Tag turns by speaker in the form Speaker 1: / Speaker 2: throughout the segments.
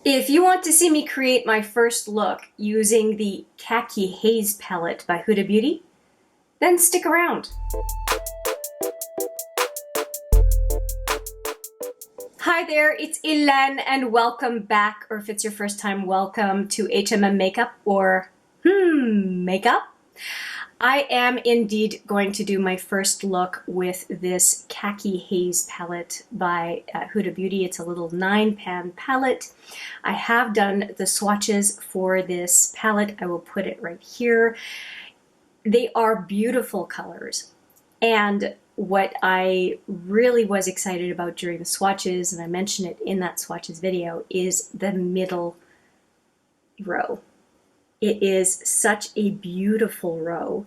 Speaker 1: If you want to see me create my first look using the Khaki Haze palette by Huda Beauty, then stick around. Hi there, it's Hélène and welcome back, or if it's your first time, welcome to HMM Makeup or Makeup. I am indeed going to do my first look with this Khaki Haze palette by Huda Beauty. It's a little 9-pan palette. I have done the swatches for this palette. I will put it right here. They are beautiful colors. And what I really was excited about during the swatches, and I mentioned it in that swatches video, is the middle row. It is such a beautiful row,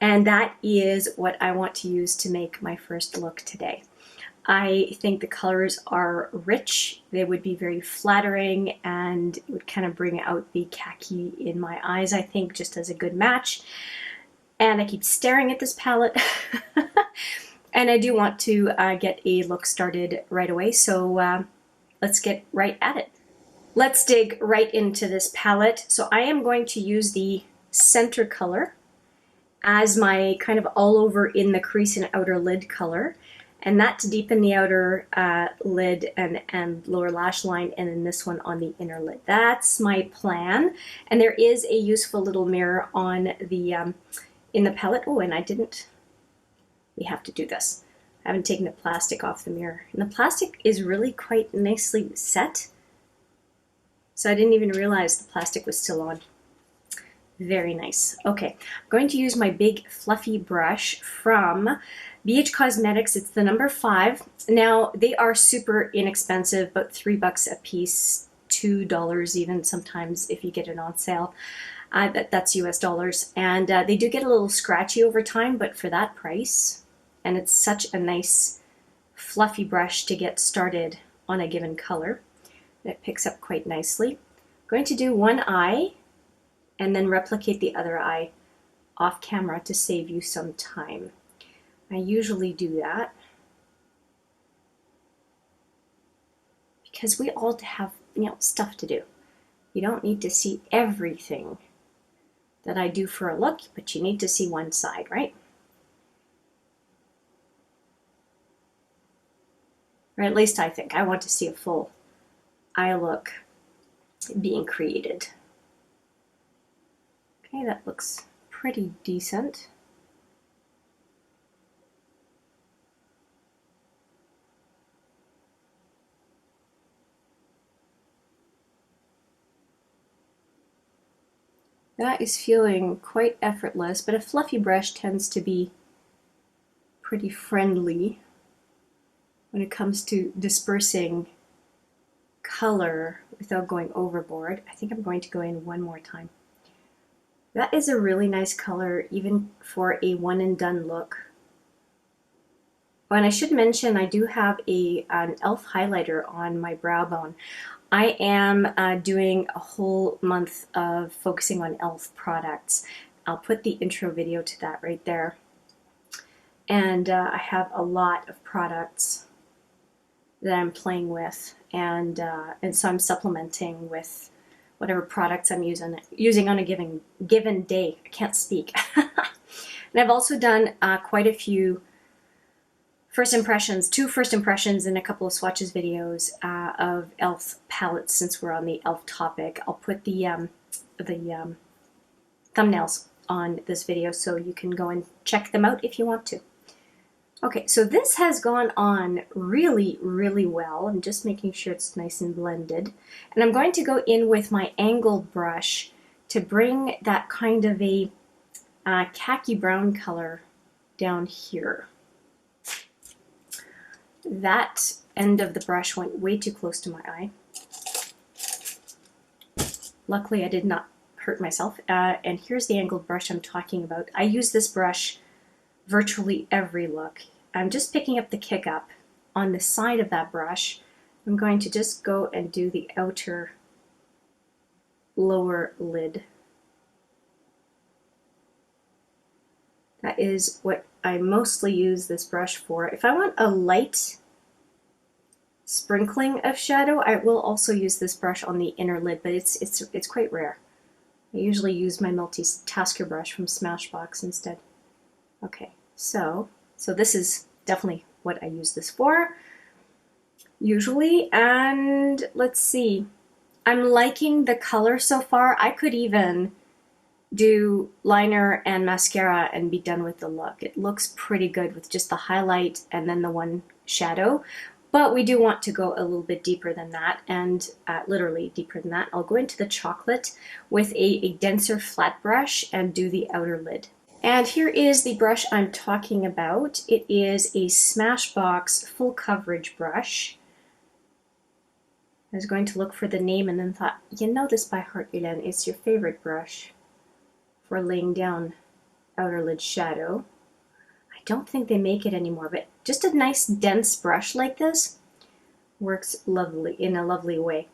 Speaker 1: and that is what I want to use to make my first look today. I think the colors are rich, they would be very flattering, and it would kind of bring out the khaki in my eyes, I think, just as a good match. And I keep staring at this palette, and I do want to get a look started right away, so let's get right at it. Let's dig right into this palette. So I am going to use the center color as my kind of all over in the crease and outer lid color, and that to deepen the outer lid and lower lash line, and then this one on the inner lid. That's my plan, and there is a useful little mirror on the in the palette. Oh, and we have to do this. I haven't taken the plastic off the mirror, and the plastic is really quite nicely set. So I didn't even realize the plastic was still on. Very nice. Okay, I'm going to use my big fluffy brush from BH Cosmetics. It's the number 5. Now, they are super inexpensive, about $3 a piece, $2 even sometimes if you get it on sale. That's US dollars. And they do get a little scratchy over time, but for that price, and it's such a nice fluffy brush to get started on a given color. It picks up quite nicely. I'm going to do one eye and then replicate the other eye off camera to save you some time. I usually do that because we all have, stuff to do. You don't need to see everything that I do for a look, but you need to see one side, right? Or at least I think. I want to see a full eye look being created. Okay, that looks pretty decent. That is feeling quite effortless, but a fluffy brush tends to be pretty friendly when it comes to dispersing color without going overboard. I think I'm going to go in one more time. That is a really nice color, even for a one and done look. Oh, and I should mention I do have an e.l.f. highlighter on my brow bone. I am doing a whole month of focusing on e.l.f. products. I'll put the intro video to that right there. And I have a lot of products that I'm playing with, and so I'm supplementing with whatever products I'm using on a given day. I can't speak. And I've also done quite a few first impressions, 2 first impressions and a couple of swatches videos of e.l.f. palettes. Since we're on the e.l.f. topic, I'll put the thumbnails on this video so you can go and check them out if you want to. Okay, so this has gone on really, really well. I'm just making sure it's nice and blended. And I'm going to go in with my angled brush to bring that kind of a khaki brown color down here. That end of the brush went way too close to my eye. Luckily, I did not hurt myself. And here's the angled brush I'm talking about. I use this brush virtually every look. I'm just picking up the kick up on the side of that brush. I'm going to just go and do the outer lower lid. That is what I mostly use this brush for. If I want a light sprinkling of shadow. I will also use this brush on the inner lid, but it's quite rare. I usually use my multitasker brush from Smashbox instead. Okay, so this is definitely what I use this for usually. And let's see, I'm liking the color so far. I could even do liner and mascara and be done with the look. It looks pretty good with just the highlight and then the one shadow, but we do want to go a little bit deeper than that, and literally deeper than that. I'll go into the chocolate with a denser flat brush and do the outer lid. And here is the brush I'm talking about. It is a Smashbox full coverage brush. I was going to look for the name and then thought, you know this by heart, Hélène. It's your favorite brush for laying down outer lid shadow. I don't think they make it anymore, but just a nice dense brush like this works lovely, in a lovely way.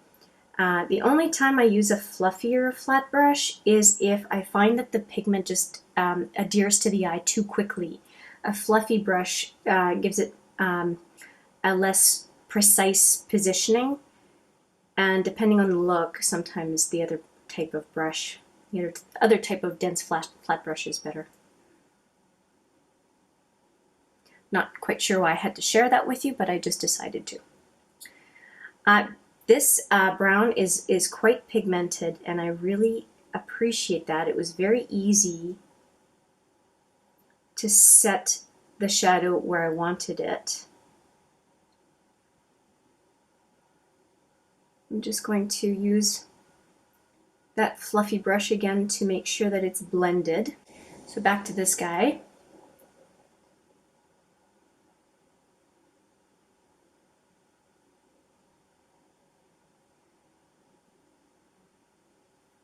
Speaker 1: The only time I use a fluffier flat brush is if I find that the pigment just adheres to the eye too quickly. A fluffy brush gives it a less precise positioning, and depending on the look, sometimes the other type of brush, the other type of dense flat brush is better. Not quite sure why I had to share that with you, but I just decided to. This brown is quite pigmented, and I really appreciate that. It was very easy to set the shadow where I wanted it. I'm just going to use that fluffy brush again to make sure that it's blended. So back to this guy.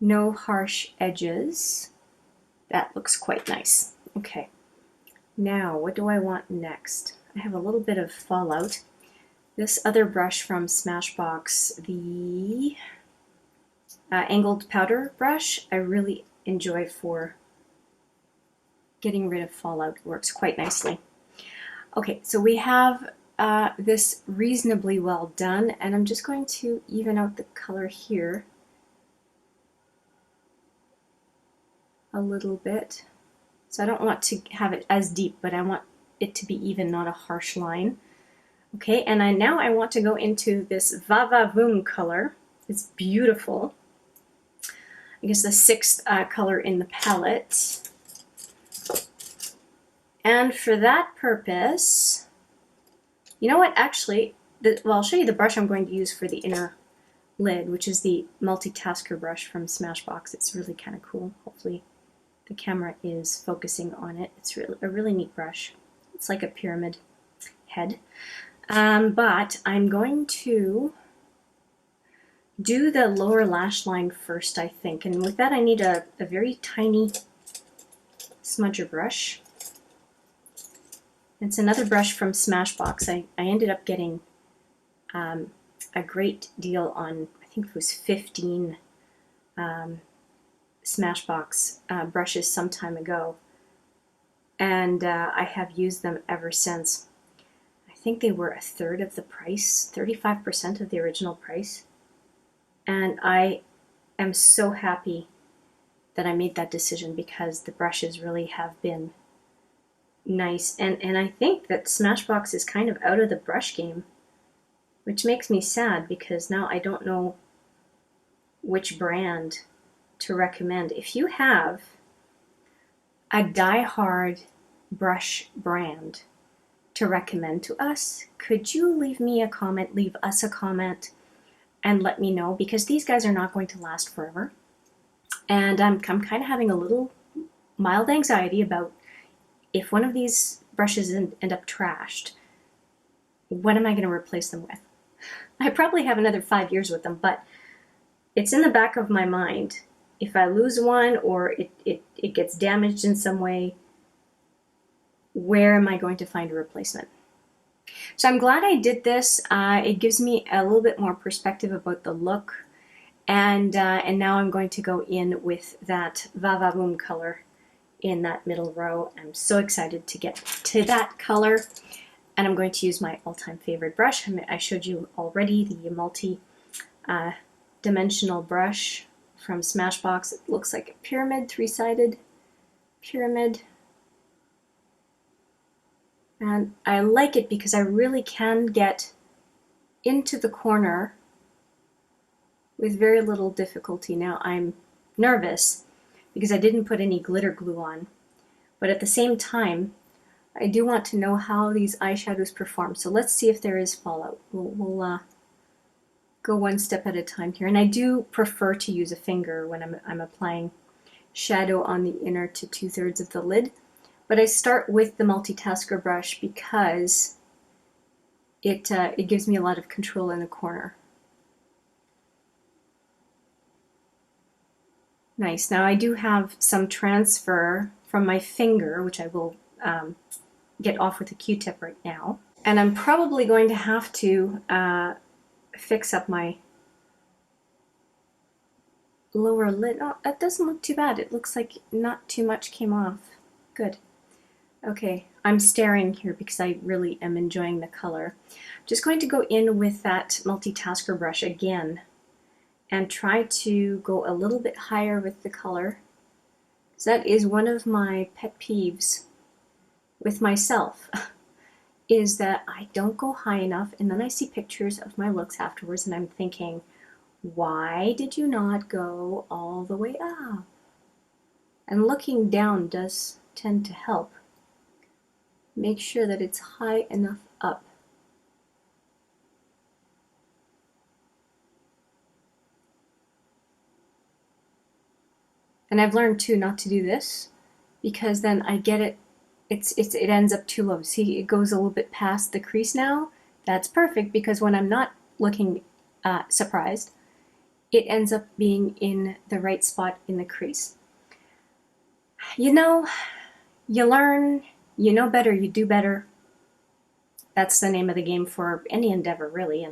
Speaker 1: No harsh edges. That looks quite nice. Okay, now what do I want next? I have a little bit of fallout. This other brush from Smashbox, the angled powder brush, I really enjoy for getting rid of fallout. It works quite nicely. Okay, so we have this reasonably well done, and I'm just going to even out the color here a little bit. So I don't want to have it as deep, but I want it to be even, not a harsh line. Okay, and now I want to go into this Vavavoon color. It's beautiful. I guess the sixth color in the palette. And for that purpose, you know what, actually, well, I'll show you the brush I'm going to use for the inner lid, which is the multitasker brush from Smashbox. It's really kind of cool. Hopefully the camera is focusing on it. It's really a really neat brush. It's like a pyramid head. But I'm going to do the lower lash line first, I think. And with that, I need a very tiny smudger brush. It's another brush from Smashbox. I ended up getting a great deal on, I think it was 15 Smashbox brushes some time ago, and I have used them ever since. I think they were a third of the price, 35% of the original price, and I am so happy that I made that decision, because the brushes really have been nice, and I think that Smashbox is kind of out of the brush game, which makes me sad, because now I don't know which brand to recommend. If you have a die-hard brush brand to recommend to us, could you leave me a comment, leave us a comment, and let me know, because these guys are not going to last forever. And I'm kind of having a little mild anxiety about, if one of these brushes end up trashed, what am I going to replace them with? I probably have another 5 years with them, but it's in the back of my mind. If I lose one, or it gets damaged in some way, where am I going to find a replacement? So I'm glad I did this. It gives me a little bit more perspective about the look. And now I'm going to go in with that Vavavoon color in that middle row. I'm so excited to get to that color. And I'm going to use my all-time favorite brush. I showed you already the multi-dimensional brush from Smashbox. It looks like a pyramid, three-sided pyramid. And I like it because I really can get into the corner with very little difficulty. Now I'm nervous because I didn't put any glitter glue on, but at the same time I do want to know how these eyeshadows perform. So let's see if there is fallout. We'll go one step at a time here. And I do prefer to use a finger when I'm applying shadow on the inner to 2/3 of the lid. But I start with the multitasker brush because it gives me a lot of control in the corner. Nice. Now I do have some transfer from my finger, which I will get off with a Q-tip right now. And I'm probably going to have to fix up my lower lid. Oh, that doesn't look too bad. It looks like not too much came off. Good. Okay, I'm staring here because I really am enjoying the color. I'm just going to go in with that multitasker brush again and try to go a little bit higher with the color. So that is one of my pet peeves with myself, is that I don't go high enough, and then I see pictures of my looks afterwards and I'm thinking, why did you not go all the way up? And looking down does tend to help. Make sure that it's high enough up. And I've learned too not to do this because then I get it, it ends up too low. See, it goes a little bit past the crease now. That's perfect because when I'm not looking surprised, it ends up being in the right spot in the crease. You know, you learn, you know better, you do better. That's the name of the game for any endeavor, really.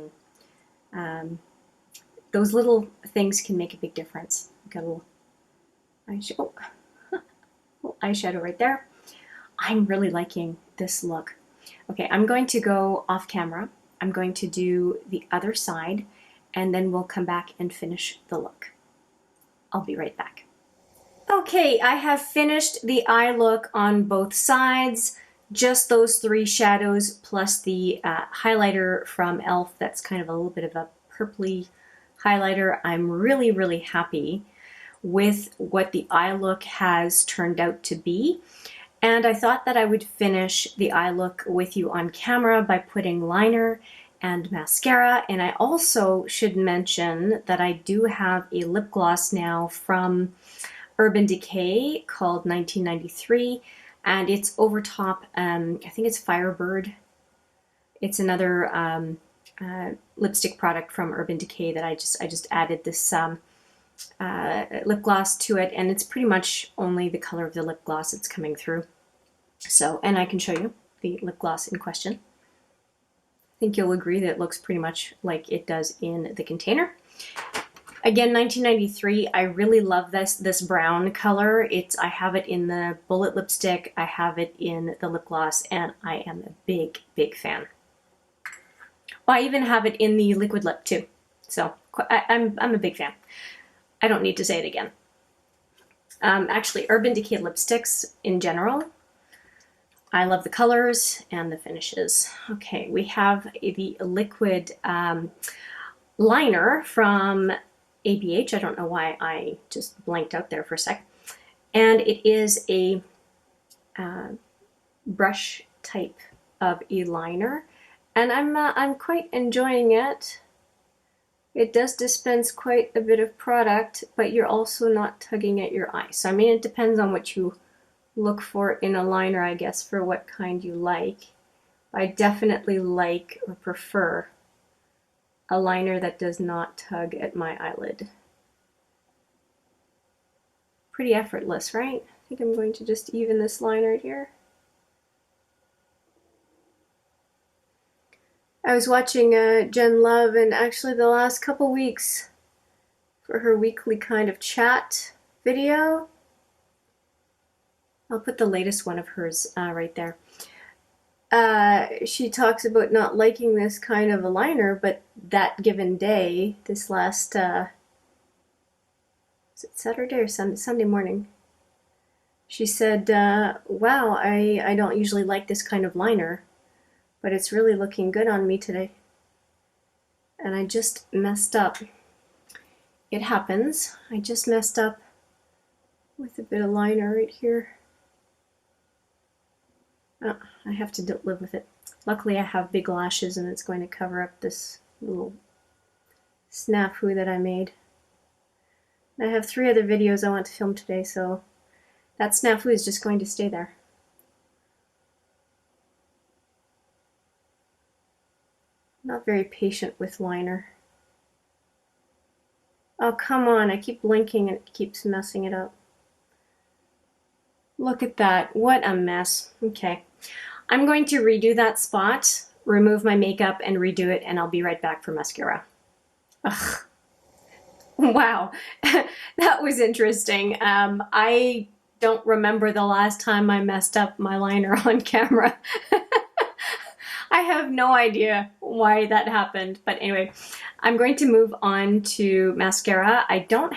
Speaker 1: And those little things can make a big difference. Got a little eyeshadow, little eyeshadow right there. I'm really liking this look. Okay, I'm going to go off camera. I'm going to do the other side, and then we'll come back and finish the look. I'll be right back. Okay, I have finished the eye look on both sides. Just those three shadows plus the highlighter from e.l.f. that's kind of a little bit of a purpley highlighter. I'm really, really happy with what the eye look has turned out to be. And I thought that I would finish the eye look with you on camera by putting liner and mascara. And I also should mention that I do have a lip gloss now from Urban Decay called 1993, and it's over top, I think it's Firebird. It's another lipstick product from Urban Decay that I just added this lip gloss to it, and it's pretty much only the color of the lip gloss that's coming through. So, and I can show you the lip gloss in question. I think you'll agree that it looks pretty much like it does in the container. Again, 1993, I really love this brown color. I have it in the bullet lipstick, I have it in the lip gloss, and I am a big, big fan. Well, I even have it in the liquid lip too. So I'm a big fan. I don't need to say it again. Actually, Urban Decay lipsticks in general, I love the colors and the finishes. Okay, we have the liquid liner from ABH. I don't know why I just blanked out there for a sec. And it is a brush type of a liner, and I'm quite enjoying it. It does dispense quite a bit of product, but you're also not tugging at your eye. So I mean, it depends on what you look for in a liner, I guess, for what kind you like. I definitely like or prefer a liner that does not tug at my eyelid. Pretty effortless, right? I think I'm going to just even this liner here. I was watching Jen Love, and actually the last couple weeks for her weekly kind of chat video. I'll put the latest one of hers right there. she talks about not liking this kind of a liner, but that given day, this last, is it Saturday or Sunday morning, she said, wow, I don't usually like this kind of liner, but it's really looking good on me today. And I just messed up. It happens. I just messed up with a bit of liner right here. Oh, I have to live with it. Luckily I have big lashes and it's going to cover up this little snafu that I made. I have 3 other videos I want to film today, so that snafu is just going to stay there. Not very patient with liner. Oh, come on, I keep blinking and it keeps messing it up. Look at that, what a mess. Okay, I'm going to redo that spot, remove my makeup and redo it, and I'll be right back for mascara. Ugh. Wow, that was interesting. I don't remember the last time I messed up my liner on camera. I have no idea why that happened, but anyway, I'm going to move on to mascara. I don't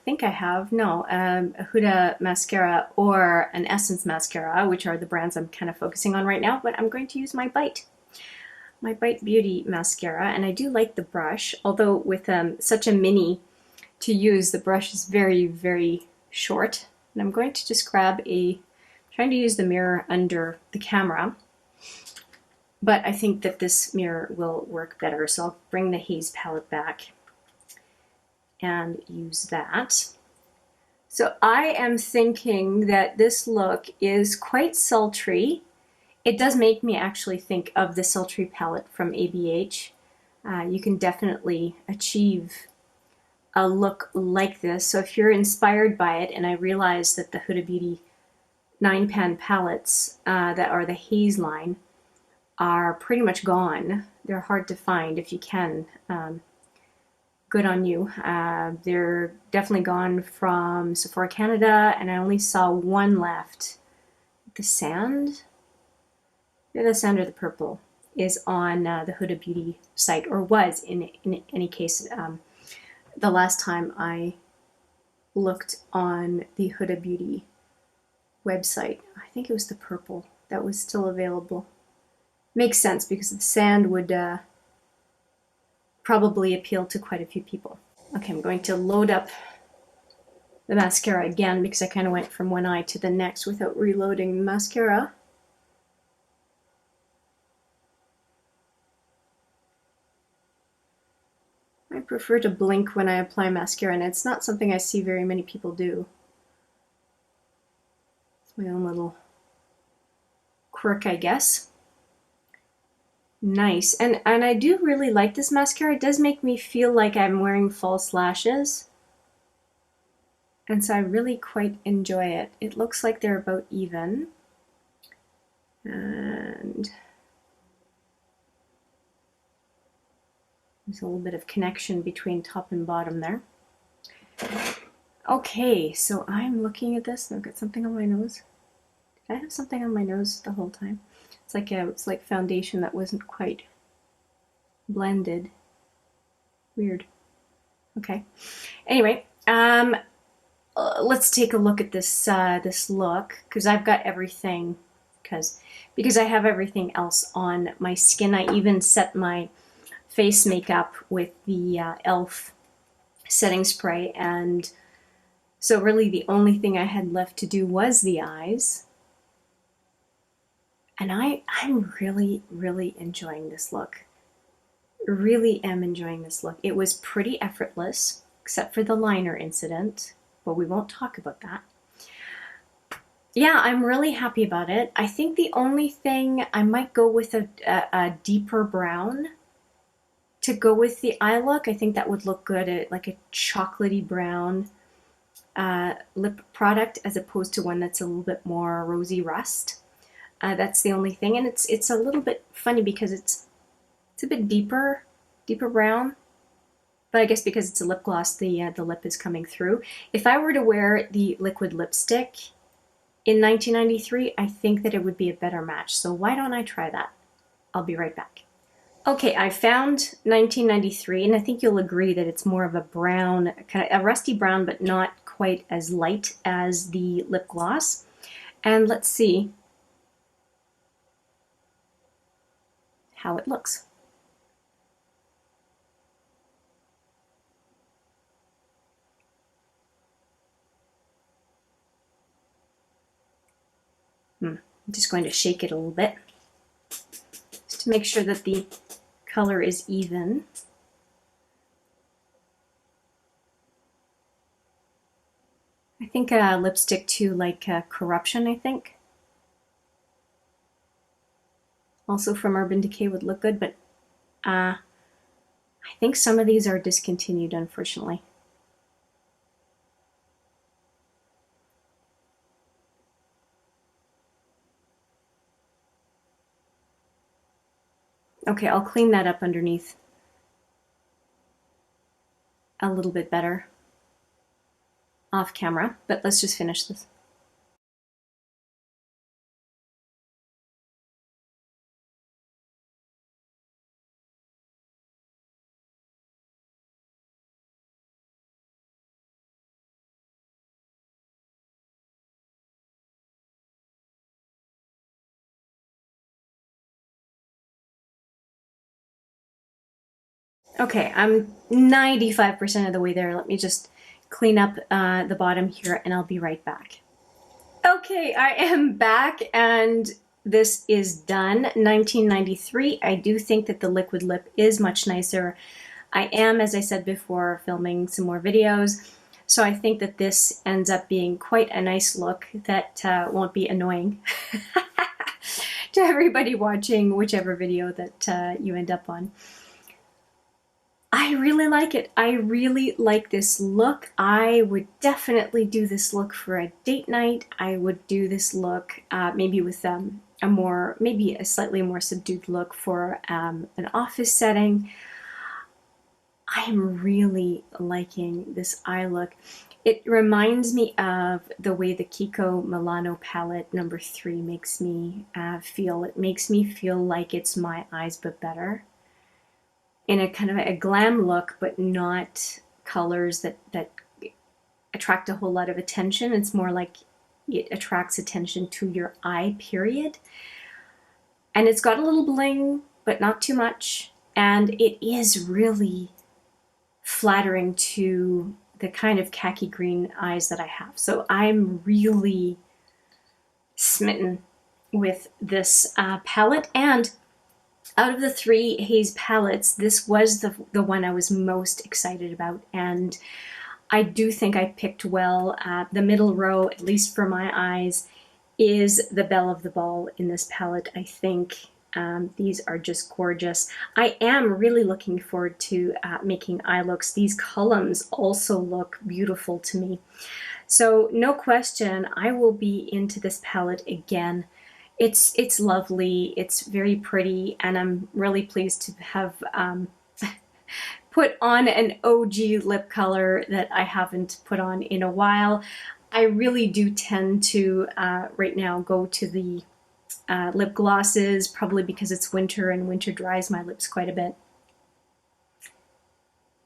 Speaker 1: think I have, no, a Huda mascara or an Essence mascara, which are the brands I'm kind of focusing on right now, but I'm going to use my Bite Beauty mascara, and I do like the brush, although with such a mini to use, the brush is very, very short. And I'm going to just grab trying to use the mirror under the camera, but I think that this mirror will work better, so I'll bring the Haze palette back and use that. So I am thinking that this look is quite sultry. It does make me actually think of the Sultry palette from ABH. You can definitely achieve a look like this. So if you're inspired by it, and I realize that the Huda Beauty 9-pan palettes that are the Haze line are pretty much gone. They're hard to find if you can. Good on you. They're definitely gone from Sephora Canada, and I only saw one left. The Sand? Yeah, the Sand or the Purple is on the Huda Beauty site, or was in any case. The last time I looked on the Huda Beauty website, I think it was the Purple that was still available. Makes sense because the Sand would probably appeal to quite a few people. Okay, I'm going to load up the mascara again because I kind of went from one eye to the next without reloading the mascara. I prefer to blink when I apply mascara, and it's not something I see very many people do. It's my own little quirk, I guess. Nice, and I do really like this mascara. It does make me feel like I'm wearing false lashes, and so I really quite enjoy it. It looks like they're about even, and there's a little bit of connection between top and bottom there. Okay, so I'm looking at this and I've got something on my nose. Did I have something on my nose the whole time? It's like foundation that wasn't quite blended. Weird. Okay. Anyway, let's take a look at this this look, because I've got everything, because I have everything else on my skin. I even set my face makeup with the e.l.f. setting spray, and so really the only thing I had left to do was the eyes. And I'm really, really enjoying this look. Really am enjoying this look. It was pretty effortless, except for the liner incident, but we won't talk about that. Yeah, I'm really happy about it. I think the only thing, I might go with a deeper brown to go with the eye look. I think that would look good at like a chocolatey brown lip product, as opposed to one that's a little bit more rosy rust. That's the only thing, and it's a little bit funny because it's a bit deeper brown, but I guess because it's a lip gloss, the lip is coming through. If I were to wear the liquid lipstick, in 1993, I think that it would be a better match. So why don't I try that? I'll be right back. Okay, I found 1993, and I think you'll agree that it's more of a brown, kind of a rusty brown, but not quite as light as the lip gloss. And let's see how it looks. I'm just going to shake it a little bit just to make sure that the color is even. I think lipstick too, like Corruption, I think. Also from Urban Decay would look good, but I think some of these are discontinued, unfortunately. Okay, I'll clean that up underneath a little bit better off camera, but let's just finish this. Okay, I'm 95% of the way there. Let me just clean up the bottom here and I'll be right back. Okay, I am back and this is done. 1993. I do think that the liquid lip is much nicer. I am, as I said before, filming some more videos. So I think that this ends up being quite a nice look that won't be annoying to everybody watching whichever video that you end up on. I really like it. I really like this look. I would definitely do this look for a date night. I would do this look maybe with maybe a slightly more subdued look for an office setting. I am really liking this eye look. It reminds me of the way the Kiko Milano palette number 3 makes me feel. It makes me feel like it's my eyes but better. In a kind of a glam look, but not colors that attract a whole lot of attention. It's more like it attracts attention to your eye, period. And it's got a little bling, but not too much. And it is really flattering to the kind of khaki green eyes that I have. So I'm really smitten with this palette. And out of the 3 Haze palettes, this was the one I was most excited about, and I do think I picked well. The middle row, at least for my eyes, is the belle of the ball in this palette. I think these are just gorgeous. I am really looking forward to making eye looks. These columns also look beautiful to me. So no question, I will be into this palette again. It's lovely, it's very pretty, and I'm really pleased to have put on an OG lip color that I haven't put on in a while. I really do tend to, right now, go to the lip glosses, probably because it's winter and winter dries my lips quite a bit.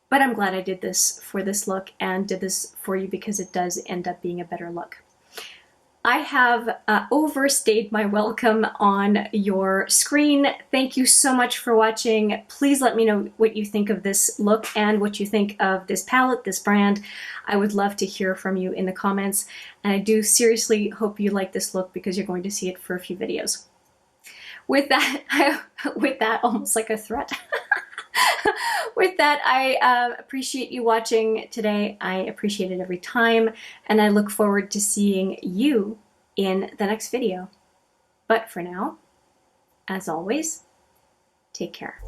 Speaker 1: But I'm glad I did this for this look and did this for you because it does end up being a better look. I have overstayed my welcome on your screen. Thank you so much for watching. Please let me know what you think of this look and what you think of this palette, this brand. I would love to hear from you in the comments. And I do seriously hope you like this look because you're going to see it for a few videos. With that, almost like a threat. With that, I appreciate you watching today. I appreciate it every time, and I look forward to seeing you in the next video. But for now, as always, take care.